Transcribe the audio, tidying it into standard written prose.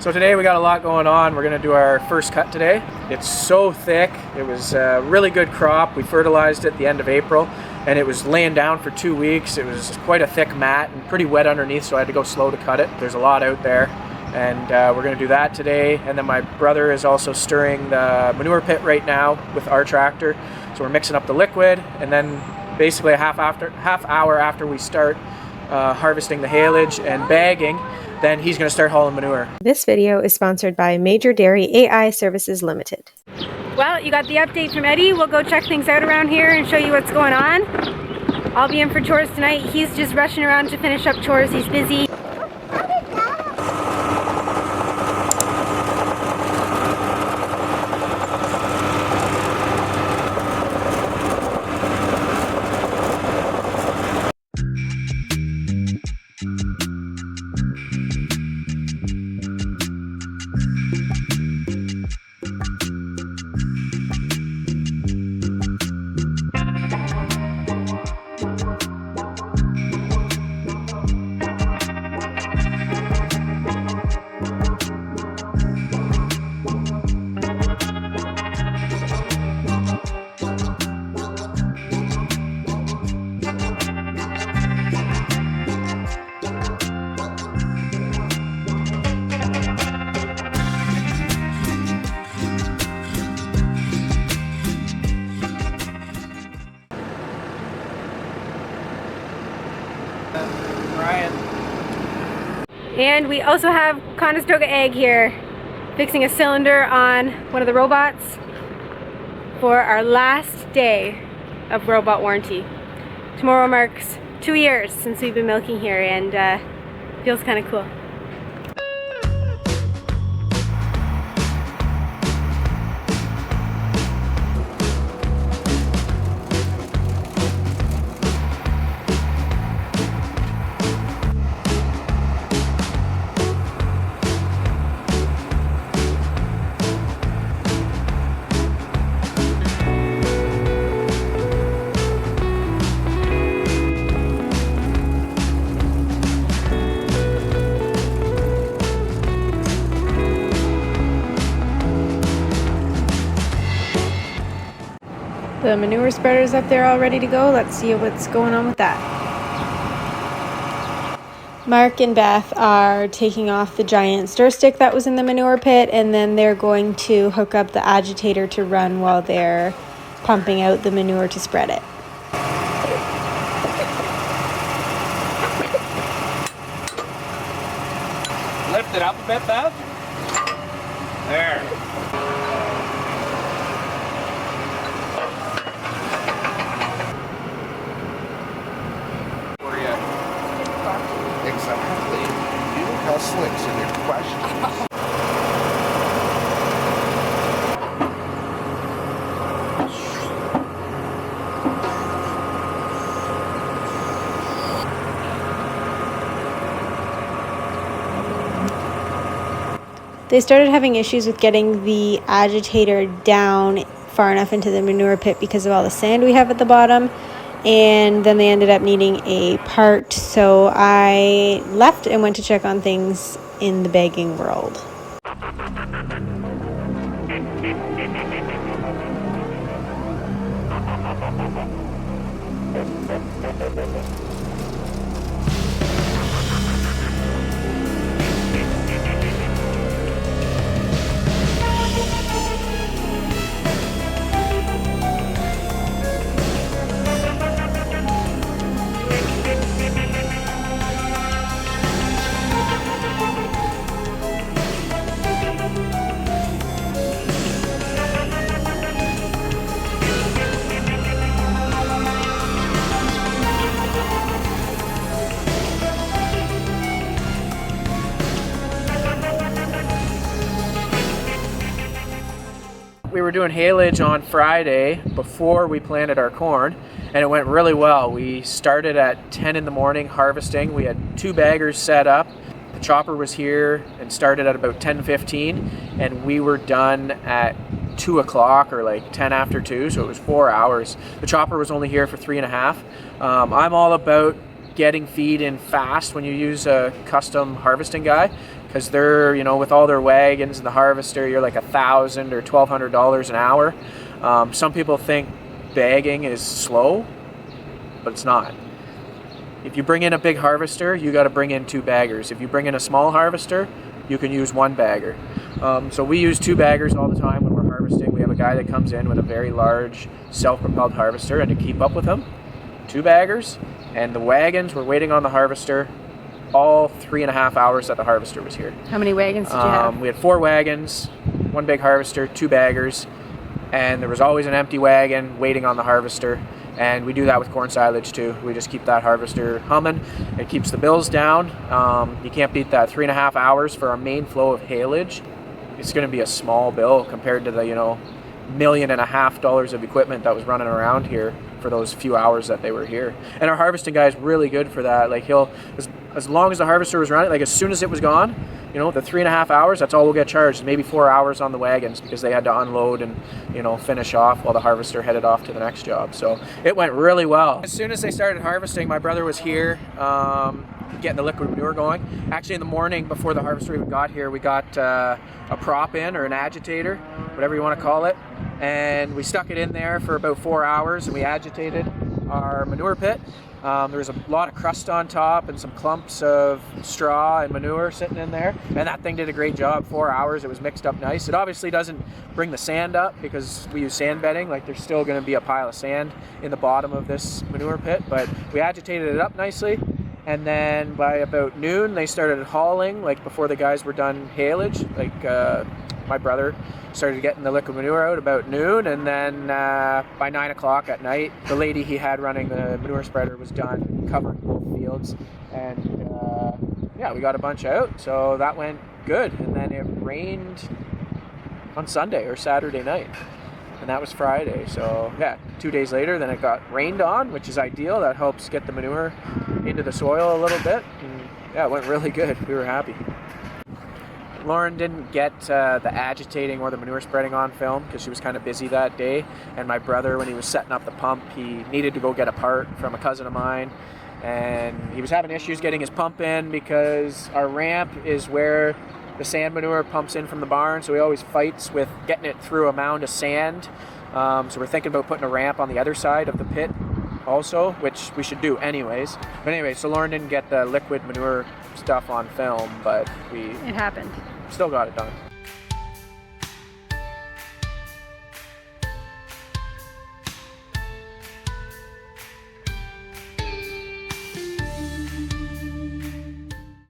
So today we got a lot going on. We're going to do our first cut today. It's so thick. It was a really good crop. We fertilized it at the end of April and it was laying down for 2 weeks. It was quite a thick mat and pretty wet underneath, so I had to go slow to cut it. There's a lot out there, and we're going to do that today. And then my brother is also stirring the manure pit right now with our tractor. So we're mixing up the liquid, and then basically a half hour after we start harvesting the haylage and bagging, then he's going to start hauling manure. This video is sponsored by Major Dairy AI Services Limited. Well, you got the update from Eddie. We'll go check things out around here and show you what's going on. I'll be in for chores tonight. He's just rushing around to finish up chores. He's busy. And we also have Conestoga Ag here fixing a cylinder on one of the robots for our last day of robot warranty. Tomorrow marks 2 years since we've been milking here, and feels kind of cool. The manure spreader's up there all ready to go. Let's see what's going on with that. Mark and Beth are taking off the giant stir stick that was in the manure pit, and then they're going to hook up the agitator to run while they're pumping out the manure to spread it. Lift it up a bit, Beth. There. Exactly. You look how slick's in your questions. They started having issues with getting the agitator down far enough into the manure pit because of all the sand we have at the bottom. And then they ended up needing a part, so I left and went to check on things in the bagging world. We were doing haylage on Friday before we planted our corn, and it went really well. We started at 10 in the morning harvesting. We had 2 baggers set up. The chopper was here and started at about 10:15, and we were done at 2 o'clock or like 10 after 2, so it was 4 hours. The chopper was only here for 3.5. I'm all about getting feed in fast when you use a custom harvesting guy, because they're, you know, with all their wagons and the harvester, you're like $1,000 or $1,200 an hour. Some people think bagging is slow, but it's not. If you bring in a big harvester, you got to bring in 2 baggers. If you bring in a small harvester, you can use 1 bagger. So we use 2 baggers all the time when we're harvesting. We have a guy that comes in with a very large self-propelled harvester, and to keep up with him, 2 baggers, and the wagons were waiting on the harvester all 3.5 hours that the harvester was here. How many wagons did you have? We had 4 wagons, 1 big harvester, 2 baggers, and there was always an empty wagon waiting on the harvester. And we do that with corn silage too. We just keep that harvester humming. It keeps the bills down. You can't beat that. 3.5 hours for our main flow of haylage. It's going to be a small bill compared to the, you know, $1.5 million of equipment that was running around here for those few hours that they were here. And our harvesting guy is really good for that. Like he'll, as long as the harvester was running, like as soon as it was gone, you know, the 3.5 hours, that's all we'll get charged. Maybe 4 hours on the wagons because they had to unload and, you know, finish off while the harvester headed off to the next job. So it went really well. As soon as they started harvesting, my brother was here getting the liquid manure going. Actually, in the morning before the harvester even got here, we got a prop in, or an agitator, whatever you want to call it. And we stuck it in there for about 4 hours, and we agitated our manure pit. There was a lot of crust on top and some clumps of straw and manure sitting in there, and that thing did a great job. 4 hours, it was mixed up nice. It obviously doesn't bring the sand up because we use sand bedding. Like there's still going to be a pile of sand in the bottom of this manure pit, but we agitated it up nicely. And then by about noon, they started hauling, like before the guys were done haylage. Like my brother started getting the liquid manure out about noon, and then by 9 o'clock at night, the lady he had running the manure spreader was done covering both fields. And yeah, we got a bunch out, so that went good. And then it rained on Sunday or Saturday night, and that was Friday. So yeah, 2 days later, then it got rained on, which is ideal. That helps get the manure into the soil a little bit. And yeah, it went really good. We were happy. Lauren didn't get the agitating or the manure spreading on film because she was kind of busy that day. And my brother, when he was setting up the pump, he needed to go get a part from a cousin of mine. And he was having issues getting his pump in because our ramp is where the sand manure pumps in from the barn. So he always fights with getting it through a mound of sand. So we're thinking about putting a ramp on the other side of the pit also, which we should do anyways. But anyway, so Lauren didn't get the liquid manure stuff on film, but it happened. Still got it done.